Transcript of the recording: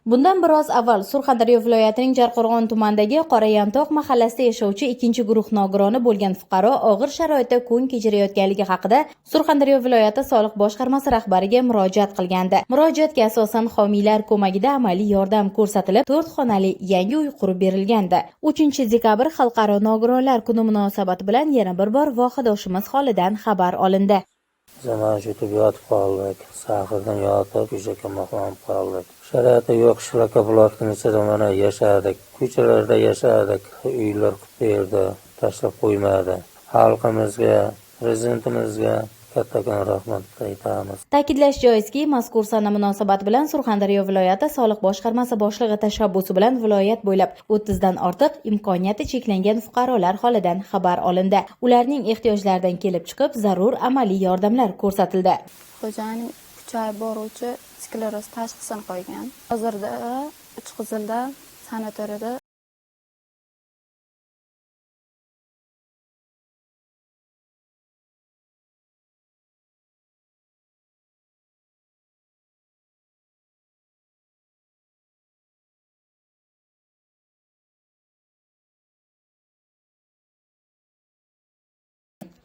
Bundan biroz avval Surxondaryo viloyatining Jarqo'rg'on tumanidagi Qorayantoq mahallasida yashovchi ikkinchi guruh nogironi bo'lgan fuqaro og'ir sharoitda kun kechirayotganligi haqida Surxondaryo viloyati soliq boshqarmasi rahbariga murojaat qilgandi. Murojaatga asosan homiylar ko'magida amaliy yordam ko'rsatilib, 4 xonali yangi uy qurib berilgandi. 3-dekabr Xalqaro nogironlar kuni munosabati bilan yana bir bor vohadoshimiz holidan xabar olindi. Zaman yutib yotib qoldik. Sahirdan yotib, ko'chaga maqlanib qoldik. Sharoiti yo'q shlaka blokning ichida mana yashadik. Ko'chalarda yashadik. Uylar berdi, tashlab qo'ymadi. Xalqimizga, prezidentimizga kattakon rahmat aytamiz. Ta'kidlash joizki, mazkur sana munosabati bilan Surxondaryo viloyati soliq boshqarmasi boshlig'i tashabbusi bilan viloyat bo'ylab 30 dan ortiq imkoniyati cheklangan fuqarolar holidan xabar olindi. Ularning ehtiyojlaridan kelib chiqib, zarur amaliy yordamlar ko'rsatildi. Xo'jayining kuchayib boruvchi skleroz tashxisini qo'ygan. Hozirda Uchqizilda sanatoriyada